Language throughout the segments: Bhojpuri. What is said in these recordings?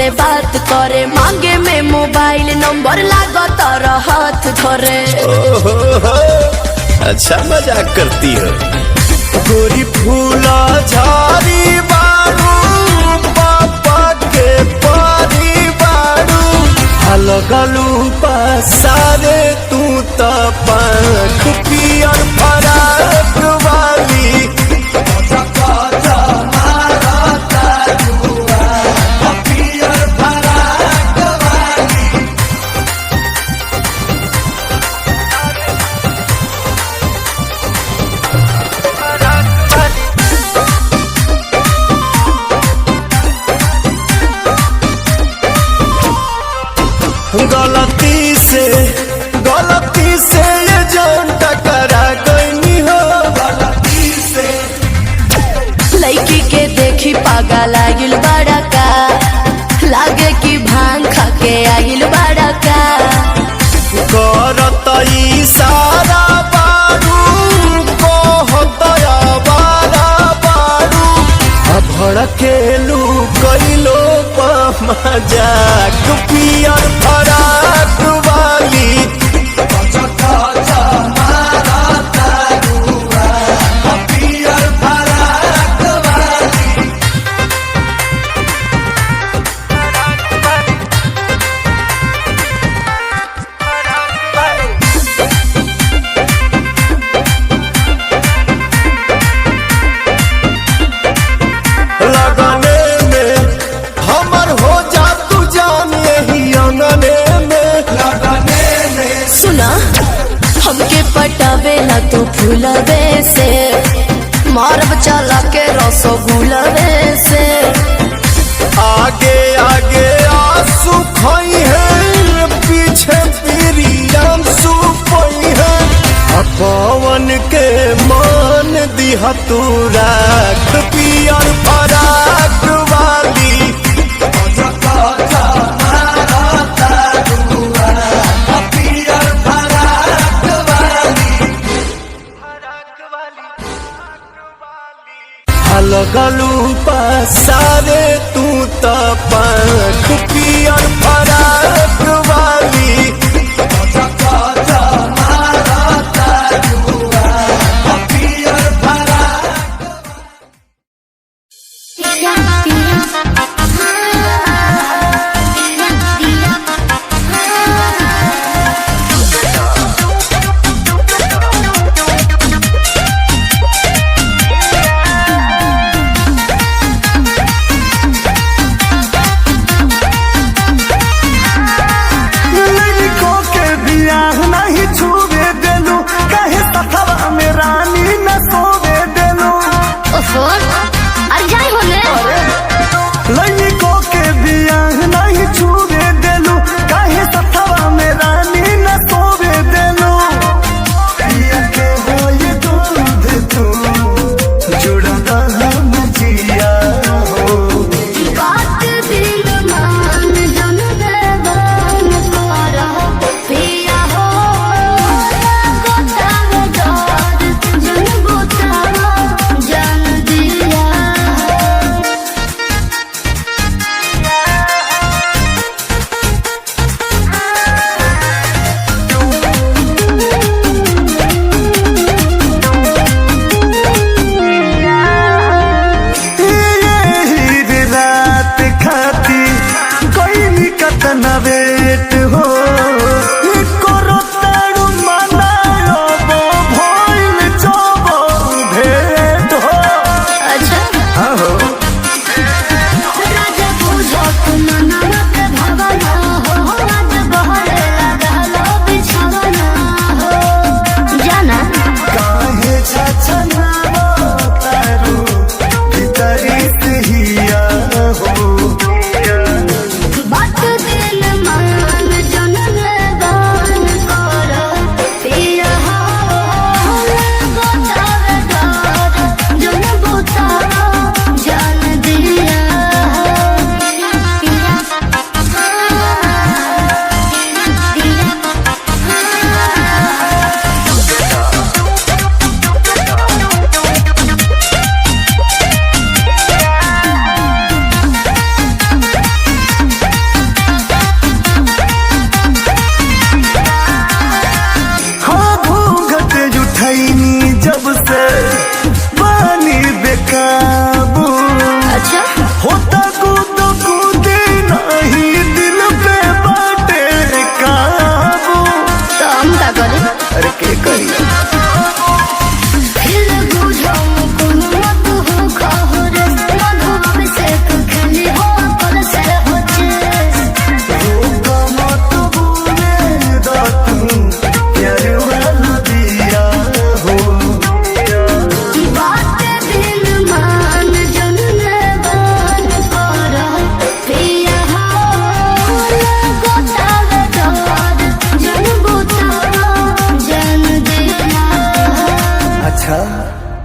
हमसे बात करे, मांगे में मोबाइल नंबर लागो तारा हाथ धरे। ओहो, अच्छा मजाक करती हो। गोरी फूला झाड़ी बारू, पापा के पारी बारू, अलगलू पसारे तू तो पंख पियर फराक वाली। गलती से ये जान टकरा गई हो, गलती से। लड़की के देखी पागल आगिल बड़ा का, लागे कि भांग खा के आगिल बड़ा का। करत इशारा बारू, कहत आवारा बारू, भड़केलू कैलो मजाक पियर फराक वाली। हमके पटावेला तो फूलवे से, मारब चला के रसगुलवे से। आगे आगे आंसू खोई है, पीछे पीरियम सुपई है। पवन के मान दिया तू राख पियर फराक वाली। लगलू पसारे तू तो पंख पियर फराक वाली।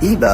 ई बा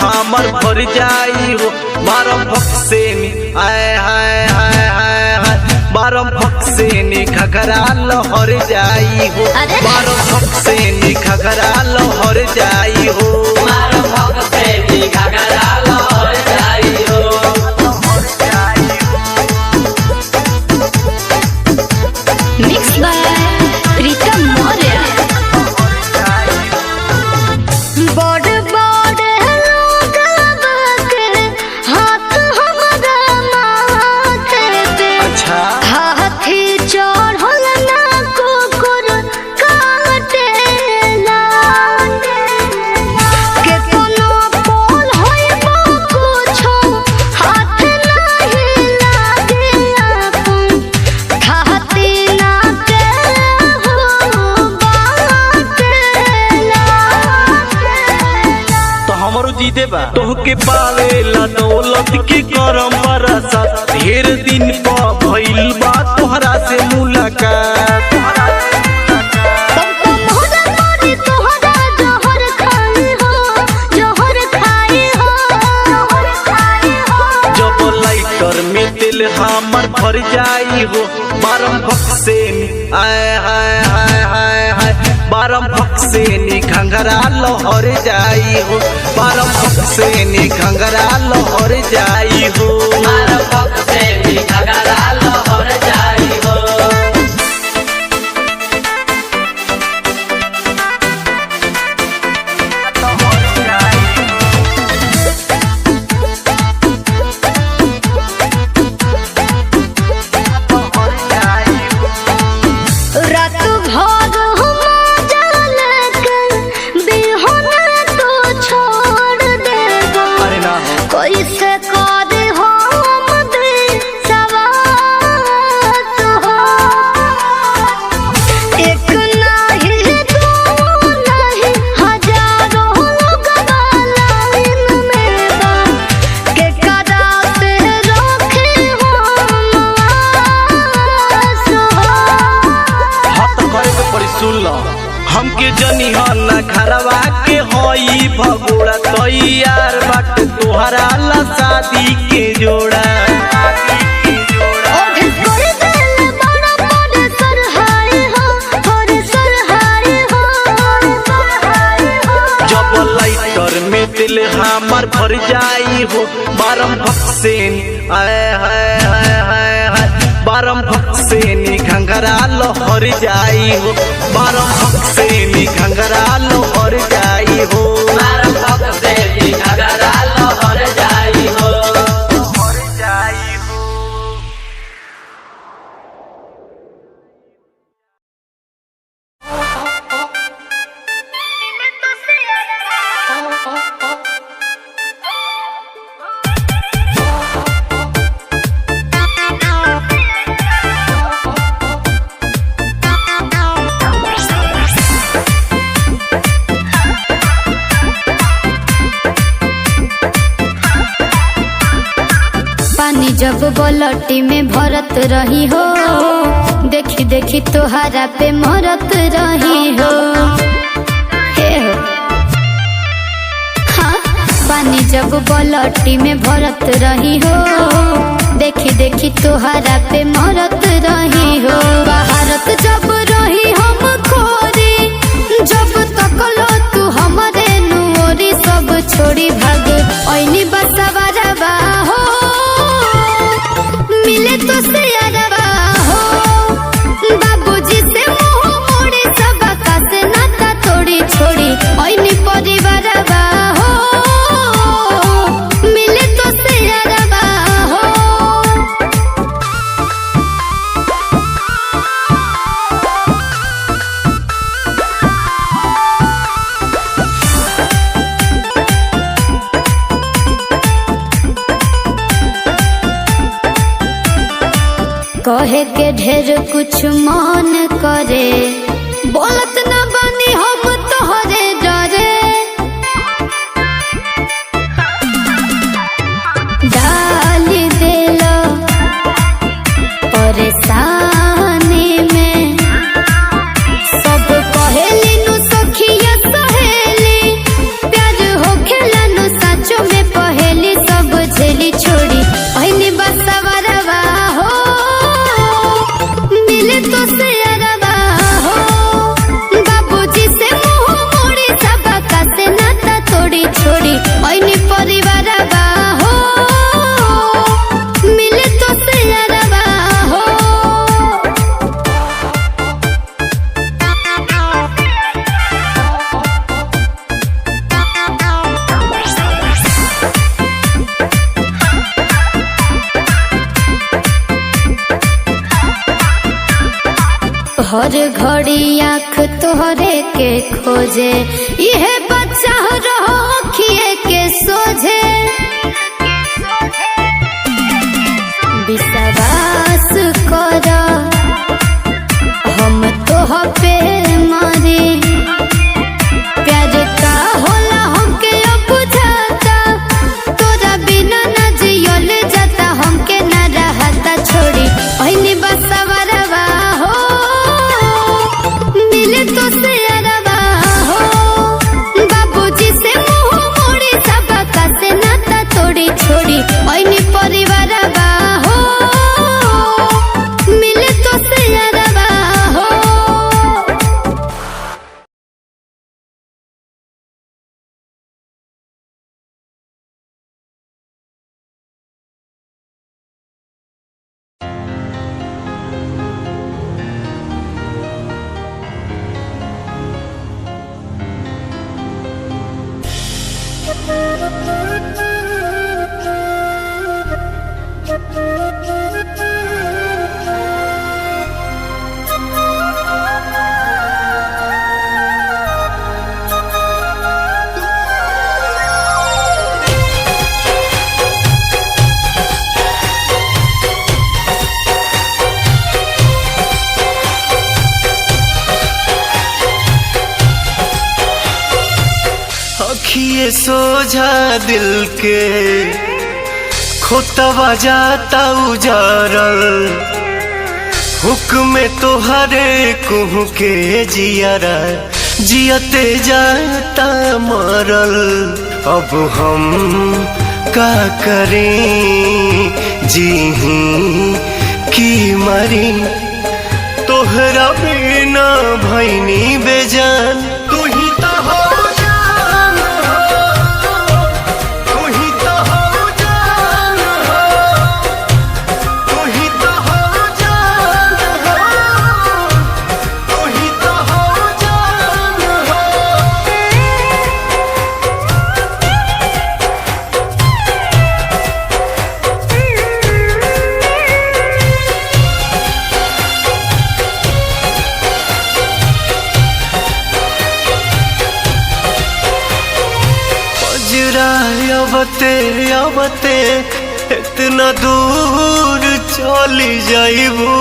हमर भर जाई हो बारम भक्सेनी आय हाय हाय हाय हाय बारम भक्सेनी घघरा लहर जाई हो बारम भक्सेनी घघरा लहर जाई हो बारम भक्सेनी घघरा लहर जाई हो मिक्स बाय प्रीतम मौर्य तोहके पालेला दौलत के करम बरसात ढेर दिन भइल बा तोहरा से मुलाकात जब लाइटर में दिल हमर भर जाई हो बारम भक्सेनी आय हाय हाय हाय हाय बारम भक्सेनी घंघरा लहर जाई हो बारम भक्सेनी घंघरा लहर जाई हो बारम भक्सेनी घंघरा लहर जाई हो हमके जनिहना घरवा के होई भगोड़ा तैयार बाट तोहरा ला शादी के जोड़ा जब लाइटर में दिल हमर भर जाई हो बारम भक्सेनी आय हाय हाय हाय हाय बारम भक्सेनी घंघरा लहर जाई हो बारम भक्सेनी घंघरा लहर जाई हो बारम भक्सेनी घंघरा लहर जाई हो जब बलटी में भरत रही हो देखी देखी तोहरा पे मरत रही हो हे हो हाँ पानी जब बलटी में भरत रही हो देखी देखी तोहरा पे मरत रही हो भारत जब रही हम खोरी जब तक लो तू हमारे नुरी सब छोड़ी भाग ऐनी कहे के ढेर कुछ मन करे, बोलत न बनी हम तोहरे डरे। डाल देलो परेशानी में, सब कहेली नु सखिया सहेली, प्यार होखेला नु साचो में पहेली। सब झेली छोड़ी पहिनी बसवरवा हो, मिले तो से अरवा हो। बाबूजी से मुंह मोड़ी, सबका से नाता तोड़ी छोड़ी पहिनी परिवारवा हो, मिले तो से अरवा हो। हर घड़ी आँख तोहरे के खोजे, यह बच्चा रहो अखिए के सोझे। विश्वास कर हम तोह पे मारी, प्यार का होला हमके अब बुझाता, तोरा बिना न जियल जाता, हमके न रहता छोड़ी पहिनी बसवरवा हो, मिले तो से अरवा हो। बाबूजी से मुंह मोड़ी, सबका से नाता तोड़ी छोड़ी पहिनी परिवारवा हो, मिले तो से अरवा हो। अखिए सोझा दिल के खोतवा जाता उजारल, हुक्म तोहरे कुहू के जियारा, जियते जाता मरल। अब हम का करें, जीही की मरी, तोहरा बिना भैनी बेजान। तू ही तो हो जान हो, तू ही तो हो जान हो, तू ही तो हो जान हो, तू ही तो हो जान हो। अवते अवते इतना दूर चली जाइबू,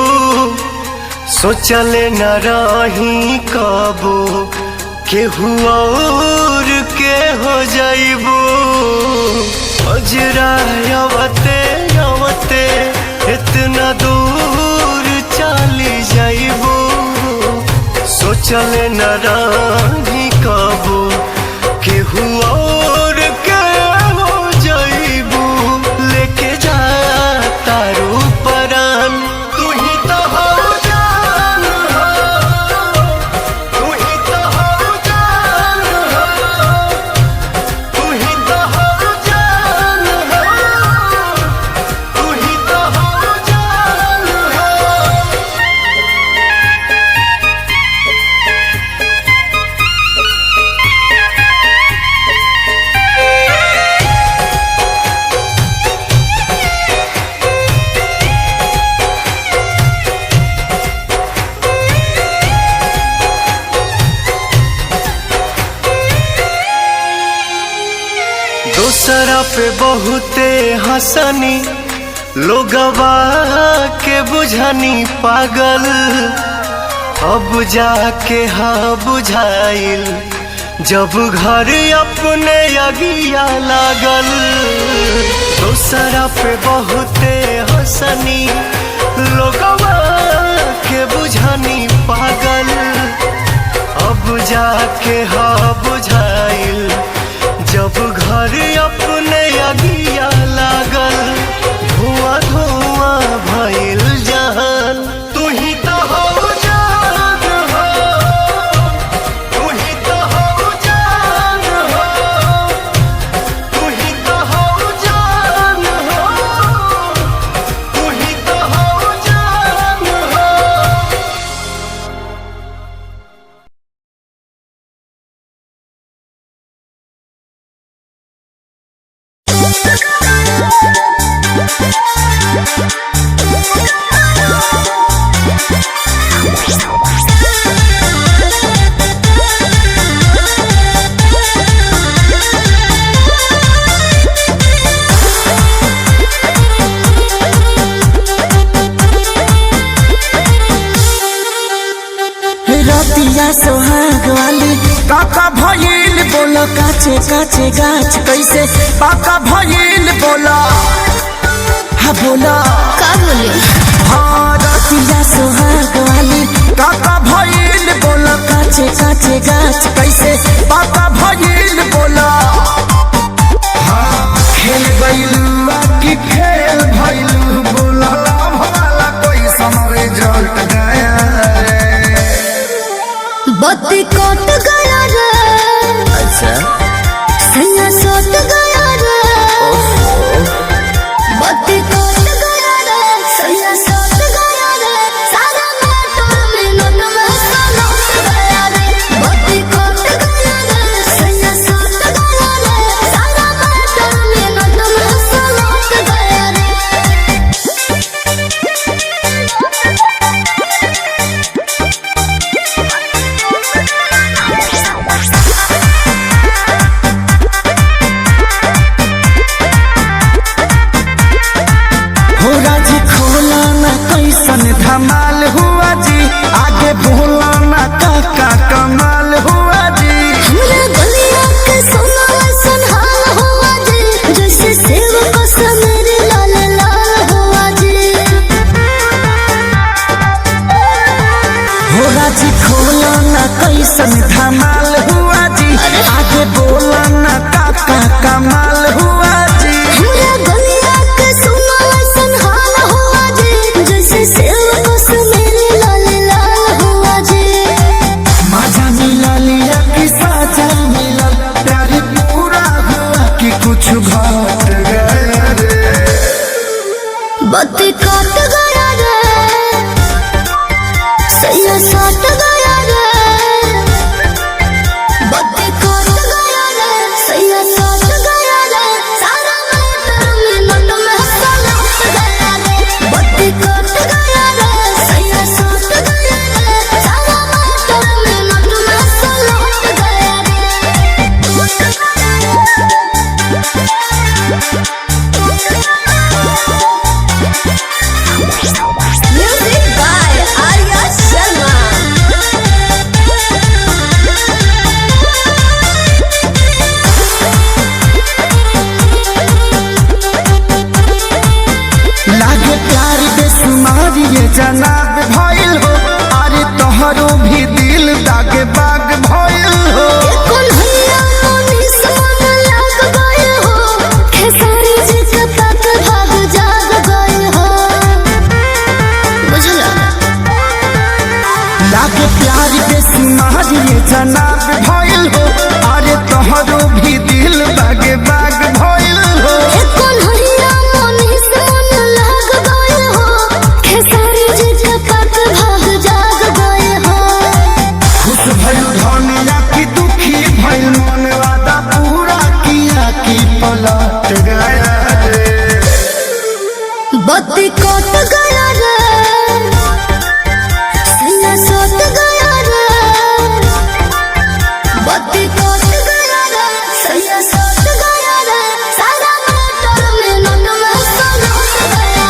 सोचले न रही कबो केहू और के हो जाइबू। अजरा अवते अवते इतना दूर चली जाइबू, सोचले न रही कबो केहू और के हो जाइबू। लेके जा तारू परान, तू ही तो हो जान हो, तू ही तो हो जान हो, तू ही तो हो जान हो, तू ही तो हो जान हो। दूसरा पे बहुते हंसनी, लोगवा के बुझनी पागल अब जाके हाँ बुझाइल जब घर अपने अगिया लागल दोसरा पे बहुते हंसनी लोगवा के बुझनी पागल अब जाके हाँ बुझाइल जब घर अपने अगिया लागल धुआं धुआं भइल जहान तू ही तो हो जान हो तू ही तो हो जान हो तू ही तो हो जान हो तू ही तो हो जान हो। रतिया सोहाग वाली काका भइल बोलो काचे काचे गाछ कैसे पाका भइल बोलो हाँ बोलो का बोले हाँ रतिया सोहाग वाली काका भइल बोलो काचे काचे गाछ कैसे पाका भइल बोलो हाँ खेल गइलू की खेल भइलू बोलो भला कोई समरे जल्ट गया बत्ती कट गया रे अच्छा सैया सट गया रे बत्ती कट गया रे सैया सट गया रे सारा मोटर मिनट में सलट गया रे बत्ती कट गया रे सैया सट गया रे सारा मोटर मिनट में सलट गया रे। धमाल हुआ जी आगे बोला ना काका कमाल हुआ जी हमरा गलिया के सोना सन हाल हुआ जी जैसे सेव को समेरे लाल लाल हुआ जी हो राजी खोला ना कैसन धमाल हुआ जी आगे बोला ना काका कमाल हुआ जी हमरा गलिया के सोना सन हाल हुआ जी जैसे सेव को समेरे लाल लाल हुआ जी मजा मिला लिया कि साजा मिला प्यार पूरा हुआ कि कुछ घट गया रे बत्ती कट गया रे सैया सट गया रे बत्ती कट गया रे सैया सट गया रे सारा मोटर मिनट में सलट गया रे बत्ती कट गया रे सैया सट गया रे सारा मोटर मिनट में सलट गया रे। Music by Arya Sharma. लागे प्यार बेसुमार ये जनाब भइल हो अरे तोहरो भी दिल दागे बाग भइल हो कौन हैया मोनी सोन लाग गए हो खेसारी जी के तक भाग जाग गए हो बुझला लागे प्यार बेसुमार ये जनाब भइल हो अरे तोहरो भी दिल दागे बाग भइल हो कौन हैया मोनी सोन लाग गए हो खेसारी जी के तक भाग जाग गए हो खुश भइल धनिया की दुखी भइल मन वादा पूरा किया कि पलट गया रे बत्ती कट गया रे सैया सट गया रे बत्ती कट गया रे सैया सट गया रे सारा मोटर मिनट में सलट गया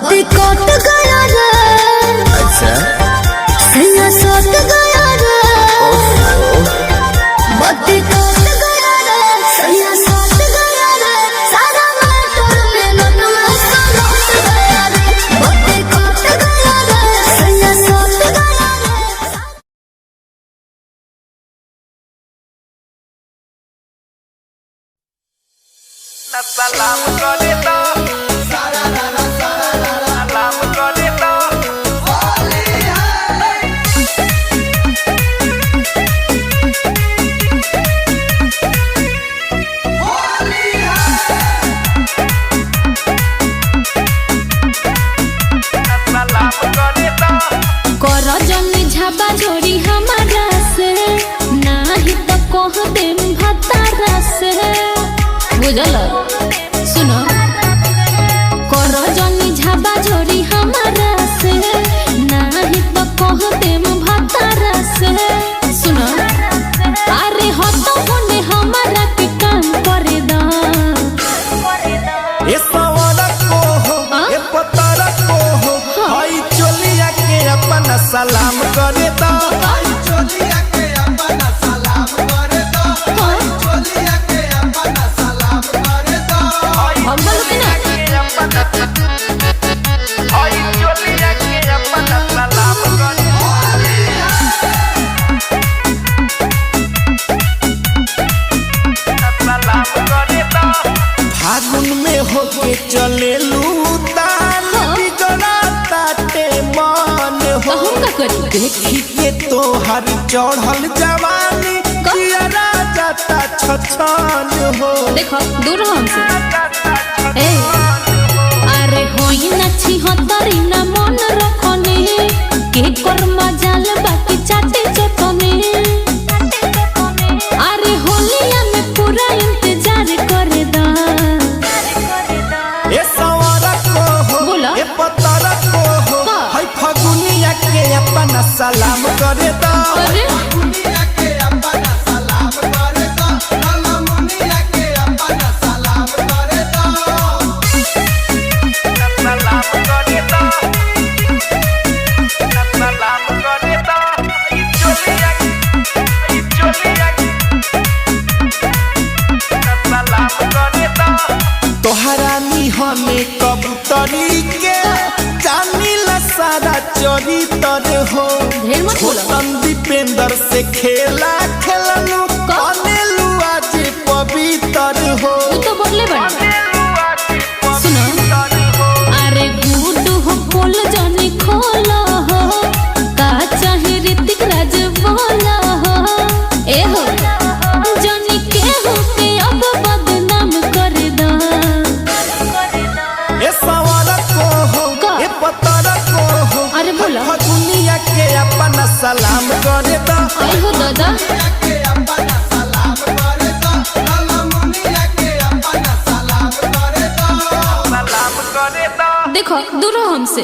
बत्ती कट गया रे, अच्छा सैया सट गया रे, बत्ती कट गया रे, सैया सट गया रे, सारा मैटर में नटवा लौट गया रे, बत्ती कट गया रे, सैया सट गया रे। सलाम करे तो सलाम करे तो कर जमी झाबा जोड़ी हमारा से, नाही तो कह देम भतारा से, बुझल? सुनो, कर जमी झाबा जोड़ी हमारा से, नाही तो कह देम भतारा से। सुनो, अरे हो तो होने हमारा के काम करे दा, ये सवाल को हो ये पतारा को हो, भाई चोलिया के अपना सलाम करे तो चोलिया के अपना सलाम करे तो चोलिया के अपना सलाम करे तो हम बोलो कि ना? भाई चोलिया के अपना सलाम करे सलाम करे तो फागुन में होके चले लूतान बिगड़ा ताटे मान हो, हम का करी? देखी के तो हर चढ़ल जवानी जियरा जाता छछान हो। देखो दूर रहो हमसे। ए, अरे होई नाची हतरी ना मन रखने, के कर मजाल बाकी चाटे चटने, अरे होलिया में पूरा इंतजार करे दा, ये सवारा को हो बोला? ये पतारा को हो, का? हाय फगुनिया के अपना सलाम करे दा, अरे फगुनिया के अपना सलाम करे दा, लाला मुनिया के अपना सलाम करे दा, सलाम करे दा, सलाम करे दा, चोलिया सलाम करे दा। तोहरा निहने कबूतरी के जानीला सारा चोरी तर हो, ढेर मत बोलो। छोटन दीपेंद्र से खेला खेलनु कनेलु आज पवित्र हो, तू तो बोले बड़ी। सुनो, अरे गुड हो पोल जानी खोला हो, का चाहे ऋतिक राज बोला हो, ए हो जानी के हो के अब बदनाम कर दा, ये सवाल को हो का? ये पतारा को हो, अरे बोला। दुनिया के अपना सलाम करे दा, आई हो दादा, के अपना सलाम करे दा, लाला मुनिया के अपना सलाम करे दा, सलाम करे दा। देखो दूर रहो हमसे।